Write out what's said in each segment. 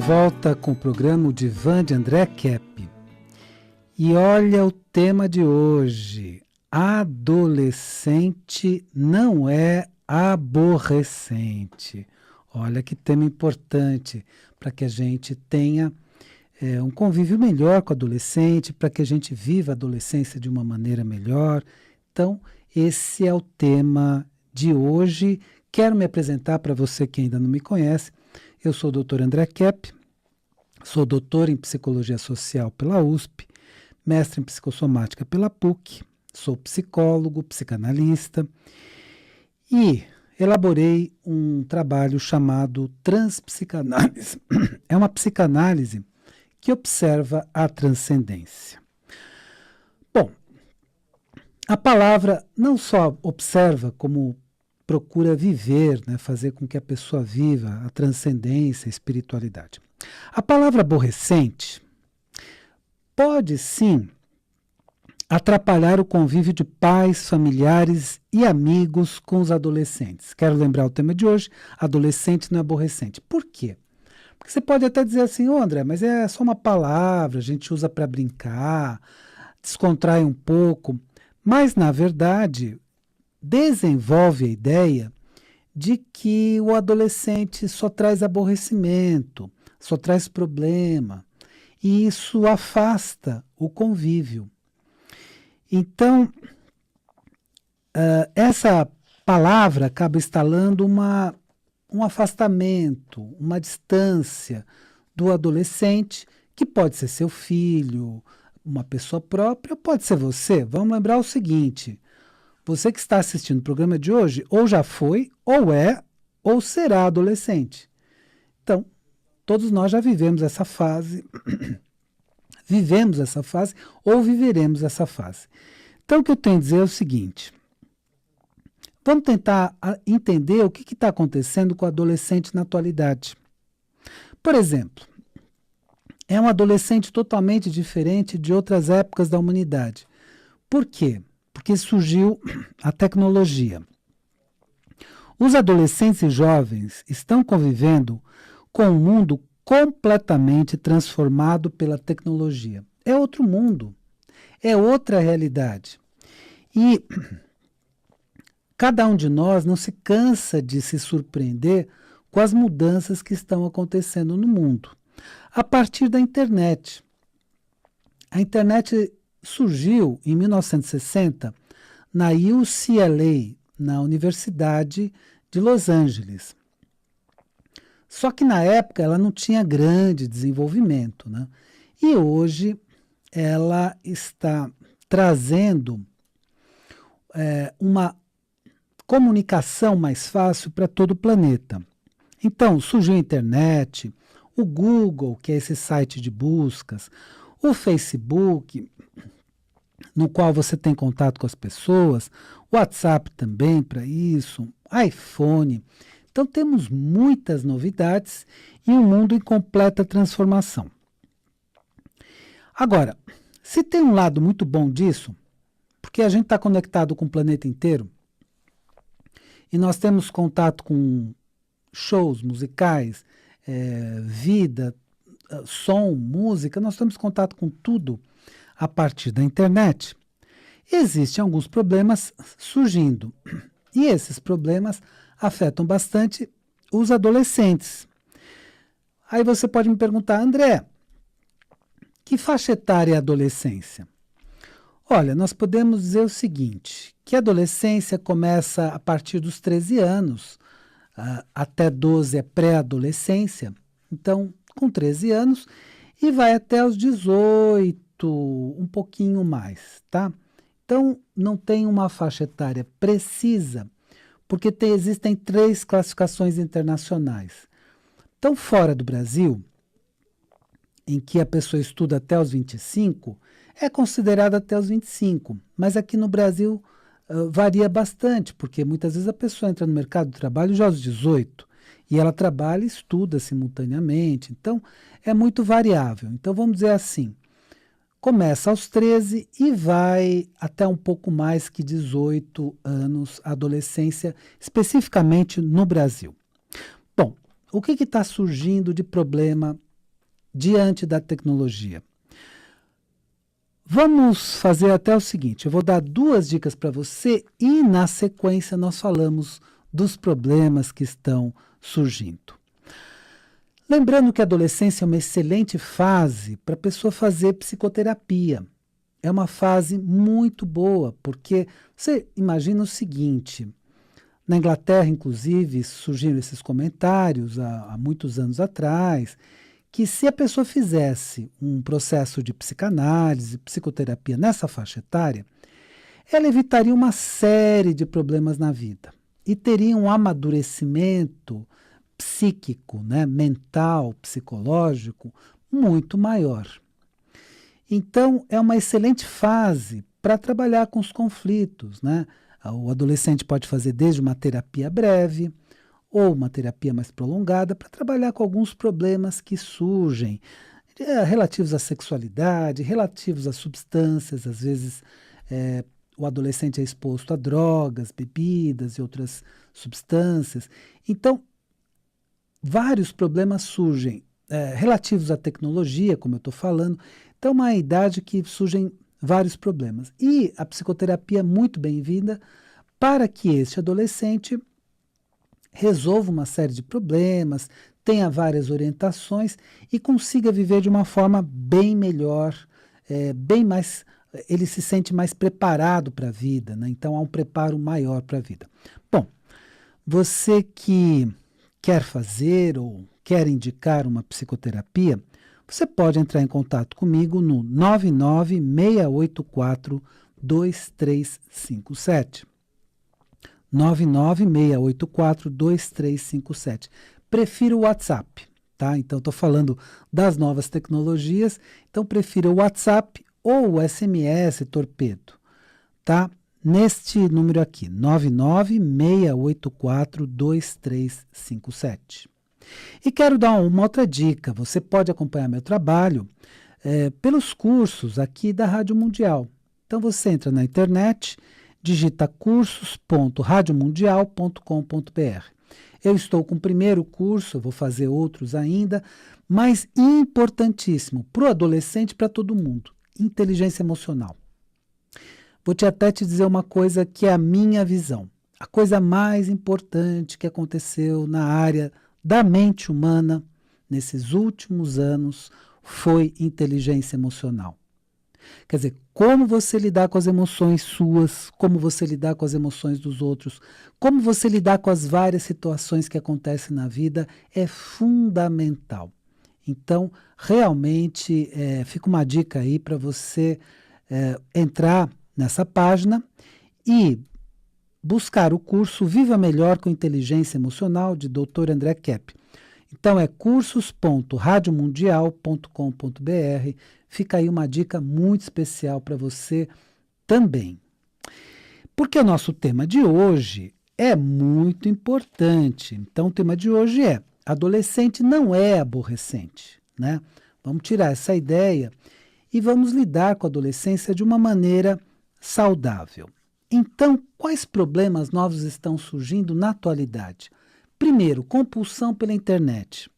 volta com o programa O Divã de André Kepp. E olha o tema de hoje. Adolescente não é aborrecente. Olha que tema importante para que a gente tenha um convívio melhor com o adolescente, para que a gente viva a adolescência de uma maneira melhor. Então, esse é o tema de hoje. Quero me apresentar para você que ainda não me conhece. Eu sou o Dr. André Kepp, sou doutor em Psicologia Social pela USP, mestre em Psicossomática pela PUC, sou psicólogo, psicanalista e elaborei um trabalho chamado Transpsicanálise. É uma psicanálise que observa a transcendência. Bom, a palavra não só observa, como procura viver, né, fazer com que a pessoa viva a transcendência, a espiritualidade. A palavra aborrecente pode, sim, atrapalhar o convívio de pais, familiares e amigos com os adolescentes. Quero lembrar o tema de hoje, adolescente não é aborrecente. Por quê? Porque você pode até dizer assim, André, mas é só uma palavra, a gente usa para brincar, descontrai um pouco, mas, na verdade, desenvolve a ideia de que o adolescente só traz aborrecimento, só traz problema, e isso afasta o convívio. Então, essa palavra acaba instalando um afastamento, uma distância do adolescente, que pode ser seu filho, uma pessoa própria, pode ser você. Vamos lembrar o seguinte: você que está assistindo o programa de hoje, ou já foi, ou é, ou será adolescente. Então, todos nós já vivemos essa fase, ou viveremos essa fase. Então, o que eu tenho a dizer é o seguinte: vamos tentar entender o que está acontecendo com o adolescente na atualidade. Por exemplo, é um adolescente totalmente diferente de outras épocas da humanidade. Por quê? Porque surgiu a tecnologia. Os adolescentes e jovens estão convivendo com um mundo completamente transformado pela tecnologia. É outro mundo, é outra realidade. E cada um de nós não se cansa de se surpreender com as mudanças que estão acontecendo no mundo. A partir da internet. A internet surgiu em 1960 na UCLA, na Universidade de Los Angeles. Só que na época ela não tinha grande desenvolvimento, né? E hoje ela está trazendo uma comunicação mais fácil para todo o planeta. Então, surgiu a internet, o Google, que é esse site de buscas, o Facebook, no qual você tem contato com as pessoas, o WhatsApp também para isso, iPhone. Então temos muitas novidades e um mundo em completa transformação. Agora, se tem um lado muito bom disso, porque a gente está conectado com o planeta inteiro, e nós temos contato com shows musicais, vida, som, música, nós temos contato com tudo a partir da internet. Existem alguns problemas surgindo, e esses problemas afetam bastante os adolescentes. Aí você pode me perguntar, André, que faixa etária é a adolescência? Olha, nós podemos dizer o seguinte, que a adolescência começa a partir dos 13 anos, até 12 é pré-adolescência, então com 13 anos, e vai até os 18, um pouquinho mais, tá? Então, não tem uma faixa etária precisa, porque existem 3 classificações internacionais. Então, fora do Brasil, em que a pessoa estuda até os 25, é considerada até os 25, mas aqui no Brasil varia bastante, porque muitas vezes a pessoa entra no mercado de trabalho já aos 18, e ela trabalha e estuda simultaneamente, então é muito variável. Então vamos dizer assim, começa aos 13 e vai até um pouco mais que 18 anos, adolescência, especificamente no Brasil. Bom, o que está surgindo de problema diante da tecnologia? Vamos fazer até o seguinte, eu vou dar 2 dicas para você e na sequência nós falamos dos problemas que estão surgindo. Lembrando que a adolescência é uma excelente fase para a pessoa fazer psicoterapia. É uma fase muito boa, porque você imagina o seguinte, na Inglaterra, inclusive, surgiram esses comentários há muitos anos atrás, que se a pessoa fizesse um processo de psicanálise, psicoterapia nessa faixa etária, ela evitaria uma série de problemas na vida e teria um amadurecimento psíquico, né, mental, psicológico, muito maior. Então, é uma excelente fase para trabalhar com os conflitos, né? O adolescente pode fazer desde uma terapia breve ou uma terapia mais prolongada para trabalhar com alguns problemas que surgem, relativos à sexualidade, relativos a substâncias, às vezes o adolescente é exposto a drogas, bebidas e outras substâncias. Então, vários problemas surgem relativos à tecnologia, como eu estou falando. Então, é uma idade que surgem vários problemas. E a psicoterapia é muito bem-vinda para que este adolescente resolva uma série de problemas, tenha várias orientações e consiga viver de uma forma bem melhor, bem mais, ele se sente mais preparado para a vida, né? Então há um preparo maior para a vida. Bom, você que quer fazer ou quer indicar uma psicoterapia, você pode entrar em contato comigo no 996842357. 996842357. Prefiro o WhatsApp, tá? Então, estou falando das novas tecnologias, então prefiro o WhatsApp ou o SMS Torpedo, tá? Neste número aqui, 996842357. E quero dar uma outra dica, você pode acompanhar meu trabalho pelos cursos aqui da Rádio Mundial. Então, você entra na internet, digita cursos.radiomundial.com.br. Eu estou com o primeiro curso, eu vou fazer outros ainda, mas importantíssimo para o adolescente e para todo mundo, inteligência emocional. Vou até te dizer uma coisa que é a minha visão. A coisa mais importante que aconteceu na área da mente humana nesses últimos anos foi inteligência emocional. Quer dizer, como você lidar com as emoções suas, como você lidar com as emoções dos outros, como você lidar com as várias situações que acontecem na vida é fundamental. Então, realmente, fica uma dica aí para você entrar nessa página e buscar o curso Viva Melhor com Inteligência Emocional de Dr. André Kepp. Então é cursos.radiomundial.com.br. Fica aí uma dica muito especial para você também. Porque o nosso tema de hoje é muito importante. Então o tema de hoje é: adolescente não é aborrecente, né? Vamos tirar essa ideia e vamos lidar com a adolescência de uma maneira saudável. Então, quais problemas novos estão surgindo na atualidade? Primeiro, compulsão pela internet.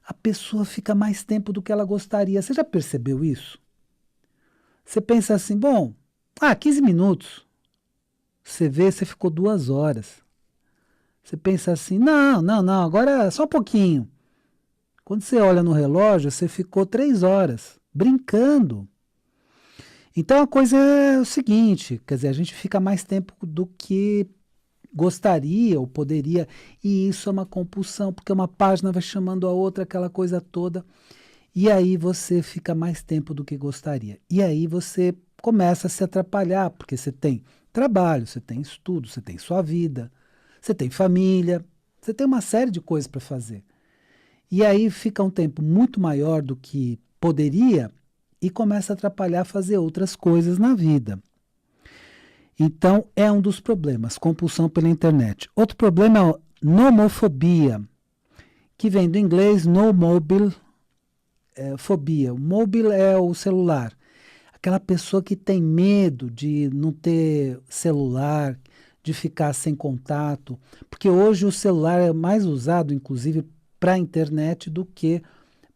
A pessoa fica mais tempo do que ela gostaria. Você já percebeu isso? Você pensa assim, bom, 15 minutos. Você vê, você ficou 2 horas. Você pensa assim, não, agora é só um pouquinho. Quando você olha no relógio, você ficou 3 horas brincando. Então a coisa é o seguinte, quer dizer, a gente fica mais tempo do que gostaria ou poderia, e isso é uma compulsão, porque uma página vai chamando a outra, aquela coisa toda, e aí você fica mais tempo do que gostaria. E aí você começa a se atrapalhar, porque você tem trabalho, você tem estudo, você tem sua vida, você tem família, você tem uma série de coisas para fazer. E aí fica um tempo muito maior do que poderia e começa a atrapalhar fazer outras coisas na vida. Então, é um dos problemas, compulsão pela internet. Outro problema é a nomofobia, que vem do inglês no mobile fobia. O mobile é o celular. Aquela pessoa que tem medo de não ter celular, de ficar sem contato, porque hoje o celular é mais usado, inclusive, para a internet do que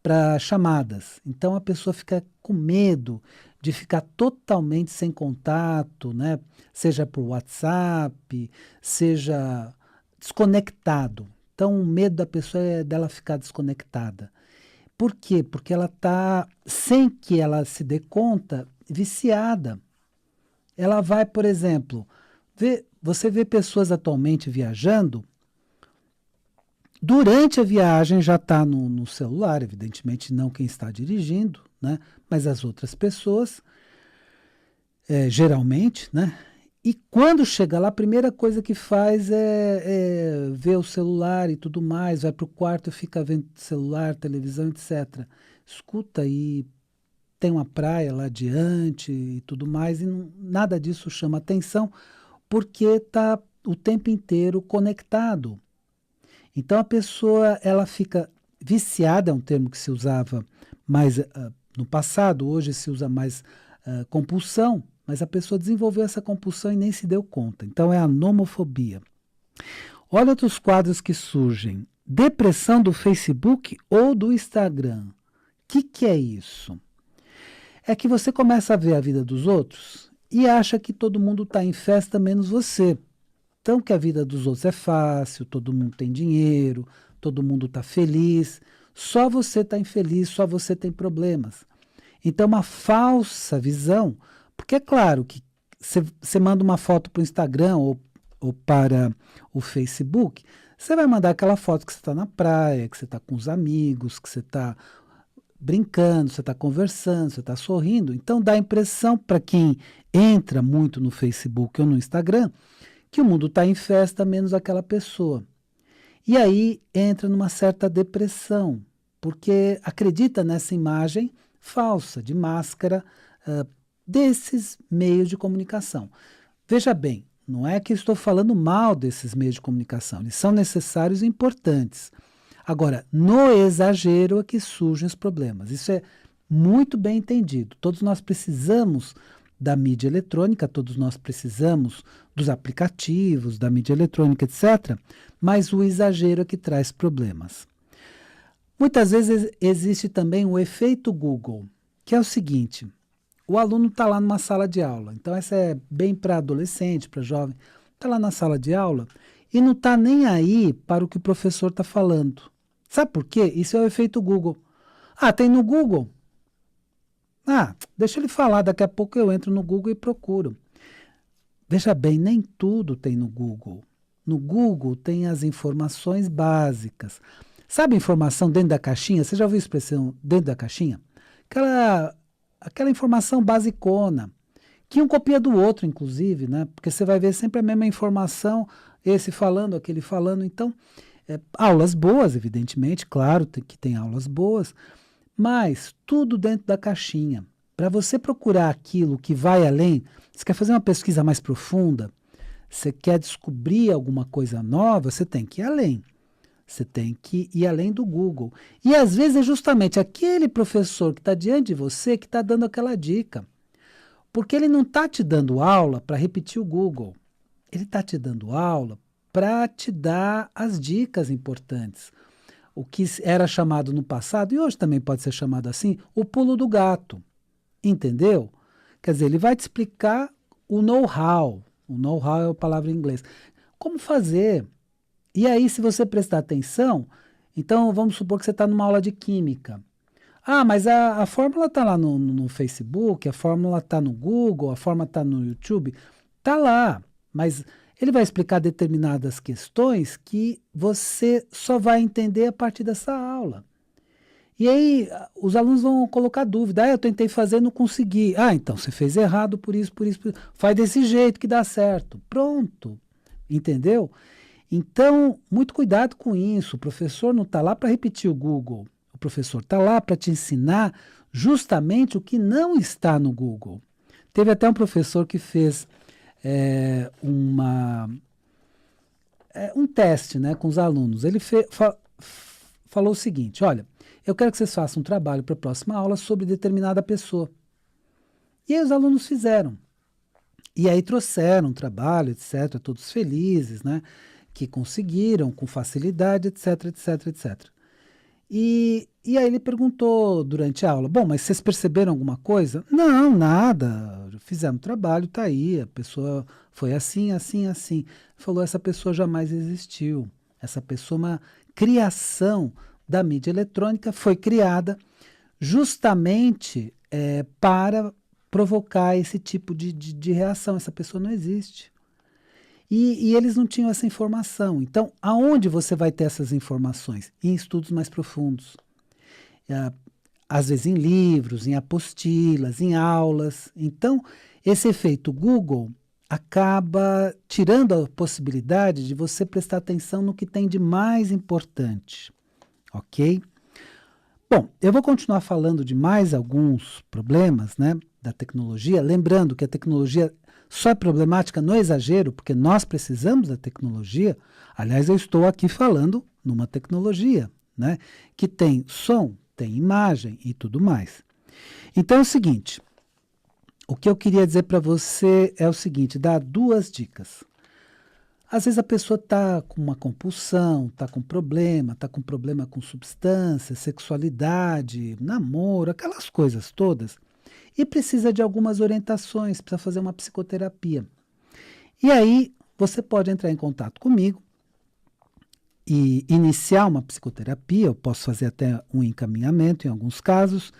para chamadas. Então a pessoa fica com medo de ficar totalmente sem contato, né? Seja por WhatsApp, seja desconectado. Então o medo da pessoa é dela ficar desconectada. Por quê? Porque ela está, sem que ela se dê conta, viciada. Ela vai, por exemplo, você vê pessoas atualmente viajando, durante a viagem já está no celular, evidentemente não quem está dirigindo, né? Mas as outras pessoas, geralmente, né? E quando chega lá, a primeira coisa que faz é ver o celular e tudo mais, vai para o quarto e fica vendo celular, televisão, etc. Escuta aí, tem uma praia lá adiante e tudo mais, e nada disso chama atenção, porque está o tempo inteiro conectado. Então a pessoa ela fica viciada, é um termo que se usava mais no passado, hoje se usa mais compulsão, mas a pessoa desenvolveu essa compulsão e nem se deu conta. Então é a nomofobia. Olha outros quadros que surgem. Depressão do Facebook ou do Instagram. O que é isso? É que você começa a ver a vida dos outros e acha que todo mundo está em festa menos você. Então que a vida dos outros é fácil, todo mundo tem dinheiro, todo mundo está feliz, só você está infeliz, só você tem problemas. Então uma falsa visão, porque é claro que você manda uma foto para o Instagram ou para o Facebook, você vai mandar aquela foto que você está na praia, que você está com os amigos, que você está brincando, você está conversando, você está sorrindo. Então dá a impressão para quem entra muito no Facebook ou no Instagram que o mundo está em festa menos aquela pessoa. E aí entra numa certa depressão, porque acredita nessa imagem falsa, de máscara, desses meios de comunicação. Veja bem, não é que estou falando mal desses meios de comunicação, eles são necessários e importantes. Agora, no exagero é que surgem os problemas. Isso é muito bem entendido. Todos nós precisamos da mídia eletrônica, todos nós precisamos dos aplicativos, da mídia eletrônica, etc. Mas o exagero é que traz problemas. Muitas vezes existe também o efeito Google, que é o seguinte: o aluno está lá numa sala de aula, então essa é bem para adolescente, para jovem, está lá na sala de aula e não está nem aí para o que o professor está falando. Sabe por quê? Isso é o efeito Google. Ah, tem no Google? Ah, deixa ele falar, daqui a pouco eu entro no Google e procuro. Veja bem, nem tudo tem no Google. No Google tem as informações básicas. Sabe informação dentro da caixinha? Você já ouviu a expressão dentro da caixinha? Aquela informação basicona, que um copia do outro, inclusive, né? Porque você vai ver sempre a mesma informação, esse falando, aquele falando. Então, aulas boas, evidentemente, claro que tem aulas boas, mas tudo dentro da caixinha. Para você procurar aquilo que vai além, você quer fazer uma pesquisa mais profunda, você quer descobrir alguma coisa nova, você tem que ir além. Você tem que ir além do Google. E às vezes é justamente aquele professor que está diante de você que está dando aquela dica. Porque ele não está te dando aula para repetir o Google. Ele está te dando aula para te dar as dicas importantes. O que era chamado no passado, e hoje também pode ser chamado assim, o pulo do gato. Entendeu? Quer dizer, ele vai te explicar o know-how. O know-how é a palavra em inglês. Como fazer? E aí, se você prestar atenção, então vamos supor que você está numa aula de química. Ah, mas a fórmula está lá no Facebook, a fórmula está no Google, a fórmula está no YouTube. Está lá, mas ele vai explicar determinadas questões que você só vai entender a partir dessa aula. E aí os alunos vão colocar dúvida. Ah, eu tentei fazer e não consegui. Ah, então você fez errado por isso, por isso, por isso. Faz desse jeito que dá certo. Pronto. Entendeu? Então, muito cuidado com isso. O professor não está lá para repetir o Google. O professor está lá para te ensinar justamente o que não está no Google. Teve até um professor que fez um teste, né, com os alunos. Ele falou o seguinte: olha, eu quero que vocês façam um trabalho para a próxima aula sobre determinada pessoa. E aí os alunos fizeram. E aí trouxeram um trabalho, etc., todos felizes, né? Que conseguiram com facilidade, etc, etc, etc. E aí ele perguntou durante a aula, bom, mas vocês perceberam alguma coisa? Não, nada, fizemos trabalho, tá aí, a pessoa foi assim, assim, assim. Falou, essa pessoa jamais existiu. Essa pessoa é uma criação da mídia eletrônica, foi criada justamente para provocar esse tipo de reação. Essa pessoa não existe. E eles não tinham essa informação. Então, aonde você vai ter essas informações? Em estudos mais profundos. Às vezes em livros, em apostilas, em aulas. Então, esse efeito Google acaba tirando a possibilidade de você prestar atenção no que tem de mais importante. Ok? Bom, eu vou continuar falando de mais alguns problemas, né, da tecnologia, lembrando que a tecnologia só é problemática no exagero, porque nós precisamos da tecnologia. Aliás, eu estou aqui falando numa tecnologia, né, que tem som, tem imagem e tudo mais. Então é o seguinte, o que eu queria dizer para você é o seguinte, dar duas dicas. Às vezes a pessoa está com uma compulsão, está com problema com substância, sexualidade, namoro, aquelas coisas todas, e precisa de algumas orientações, precisa fazer uma psicoterapia. E aí você pode entrar em contato comigo e iniciar uma psicoterapia, eu posso fazer até um encaminhamento em alguns casos,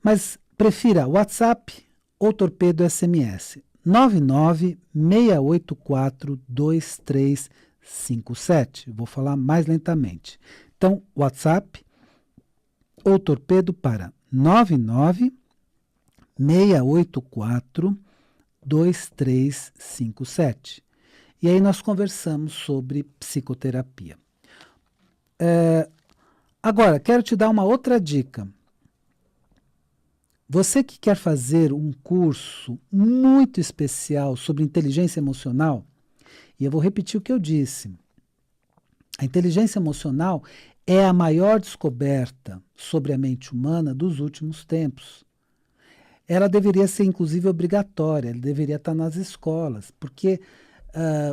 mas prefira WhatsApp ou Torpedo SMS. 996842357. Vou falar mais lentamente. Então, WhatsApp ou Torpedo para 996842357. E aí nós conversamos sobre psicoterapia. Agora, quero te dar uma outra dica. Você que quer fazer um curso muito especial sobre inteligência emocional, e eu vou repetir o que eu disse, a inteligência emocional é a maior descoberta sobre a mente humana dos últimos tempos. Ela deveria ser, inclusive, obrigatória, ela deveria estar nas escolas, porque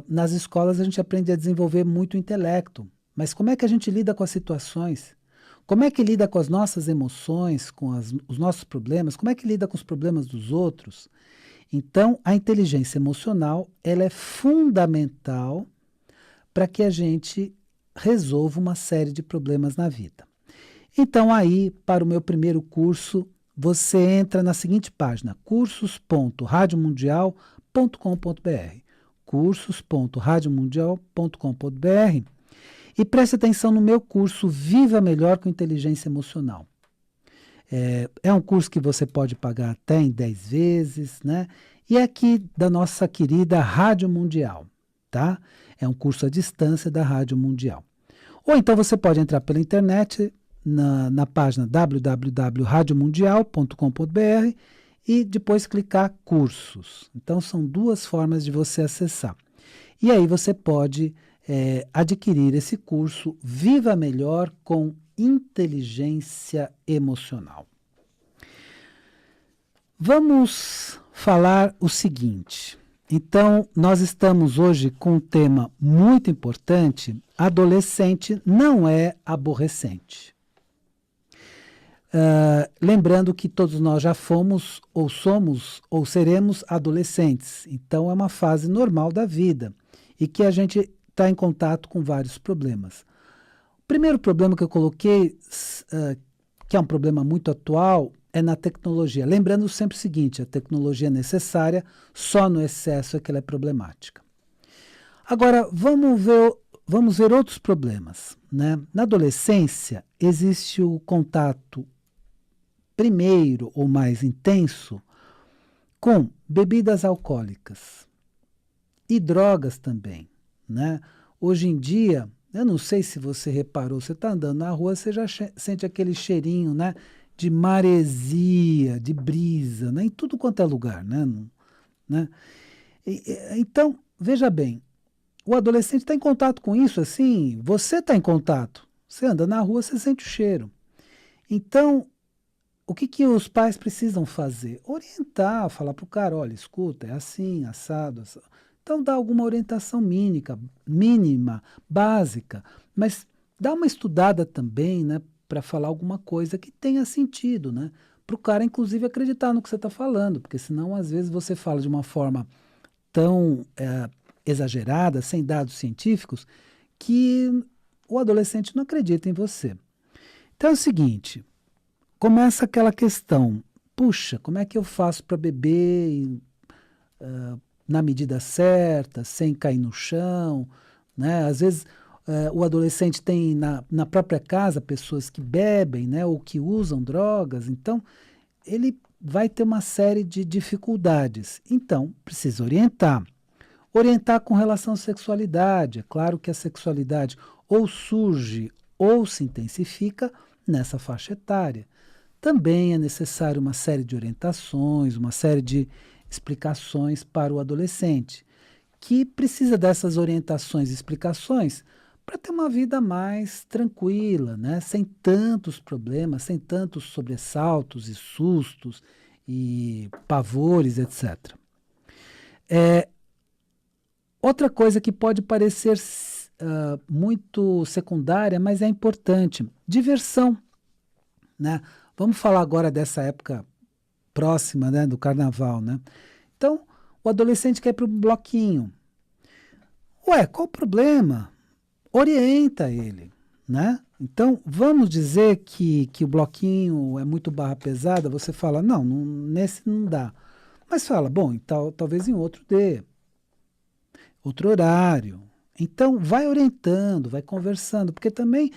nas escolas a gente aprende a desenvolver muito o intelecto. Mas como é que a gente lida com as situações? Como é que lida com as nossas emoções, com os nossos problemas? Como é que lida com os problemas dos outros? Então, a inteligência emocional, ela é fundamental para que a gente resolva uma série de problemas na vida. Então, aí, para o meu primeiro curso, você entra na seguinte página, cursos.radiomundial.com.br, cursos.radiomundial.com.br, e preste atenção no meu curso Viva Melhor com Inteligência Emocional. É um curso que você pode pagar até em 10 vezes, né? E é aqui da nossa querida Rádio Mundial, tá? É um curso à distância da Rádio Mundial. Ou então você pode entrar pela internet na página www.radiomundial.com.br e depois clicar cursos. Então são duas formas de você acessar. E aí você pode adquirir esse curso Viva Melhor com Inteligência Emocional. Vamos falar o seguinte. Então, nós estamos hoje com um tema muito importante. Adolescente não é aborrecente. Lembrando que todos nós já fomos, ou somos, ou seremos adolescentes. Então, é uma fase normal da vida e que a gente está em contato com vários problemas. O primeiro problema que eu coloquei, que é um problema muito atual, é na tecnologia. Lembrando sempre o seguinte, a tecnologia é necessária, só no excesso é que ela é problemática. Agora, vamos ver outros problemas, né? Na adolescência, existe o contato primeiro ou mais intenso com bebidas alcoólicas e drogas também, né? Hoje em dia, eu não sei se você reparou, você está andando na rua, você já sente aquele cheirinho, né, de maresia, de brisa, né, em tudo quanto é lugar, né? Então, veja bem, o adolescente está em contato com isso, assim, você está em contato, você anda na rua, você sente o cheiro. Então, o que os pais precisam fazer? Orientar, falar para o cara, olha, escuta, é assim, assado, assado. Então, dá alguma orientação mínima, básica, mas dá uma estudada também, né, para falar alguma coisa que tenha sentido, né? Para o cara, inclusive, acreditar no que você está falando, porque senão, às vezes, você fala de uma forma tão exagerada, sem dados científicos, que o adolescente não acredita em você. Então é o seguinte, começa aquela questão, puxa, como é que eu faço para beber na medida certa, sem cair no chão, né? Às vezes o adolescente tem na própria casa pessoas que bebem, né, ou que usam drogas, então ele vai ter uma série de dificuldades. Então, precisa orientar. Orientar com relação à sexualidade. É claro que a sexualidade ou surge ou se intensifica nessa faixa etária. Também é necessário uma série de orientações, uma série de explicações para o adolescente, que precisa dessas orientações e explicações para ter uma vida mais tranquila, né? Sem tantos problemas, sem tantos sobressaltos e sustos e pavores, etc. Outra coisa que pode parecer muito secundária, mas é importante, diversão, né? Vamos falar agora dessa época próxima, né, do carnaval, né? Então, o adolescente quer ir para o bloquinho. Ué, qual o problema? Orienta ele, né? Então, vamos dizer que o bloquinho é muito barra pesada, você fala, não, nesse não dá. Mas fala, bom, então, talvez em outro dê, outro horário. Então, vai orientando, vai conversando, porque também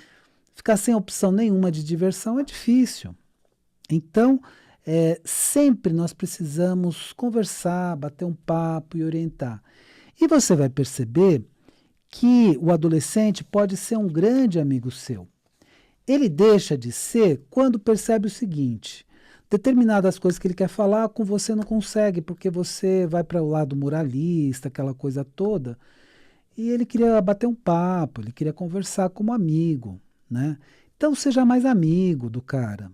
ficar sem opção nenhuma de diversão é difícil. Então, sempre nós precisamos conversar, bater um papo e orientar. E você vai perceber que o adolescente pode ser um grande amigo seu. Ele deixa de ser quando percebe o seguinte: determinadas coisas que ele quer falar com você não consegue, porque você vai para o lado moralista, aquela coisa toda, e ele queria bater um papo, ele queria conversar como amigo, né? Então seja mais amigo do cara.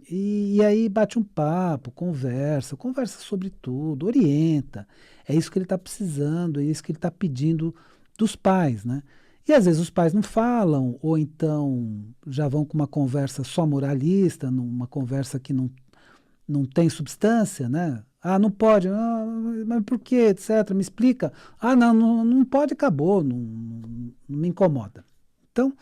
E aí bate um papo, conversa sobre tudo, orienta. É isso que ele está precisando, é isso que ele está pedindo dos pais, né? E às vezes os pais não falam, ou então já vão com uma conversa só moralista, numa conversa que não tem substância, né? Ah, não pode, mas por quê, etc. Me explica. Ah, não pode, acabou, não me incomoda. Então,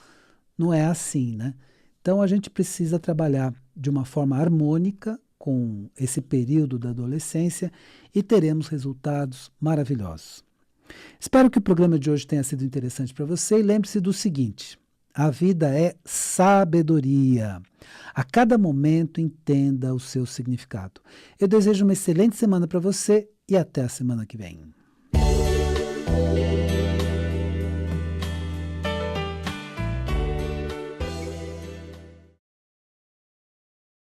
não é assim, né? Então, a gente precisa trabalhar de uma forma harmônica com esse período da adolescência e teremos resultados maravilhosos. Espero que o programa de hoje tenha sido interessante para você e lembre-se do seguinte: a vida é sabedoria. A cada momento entenda o seu significado. Eu desejo uma excelente semana para você e até a semana que vem.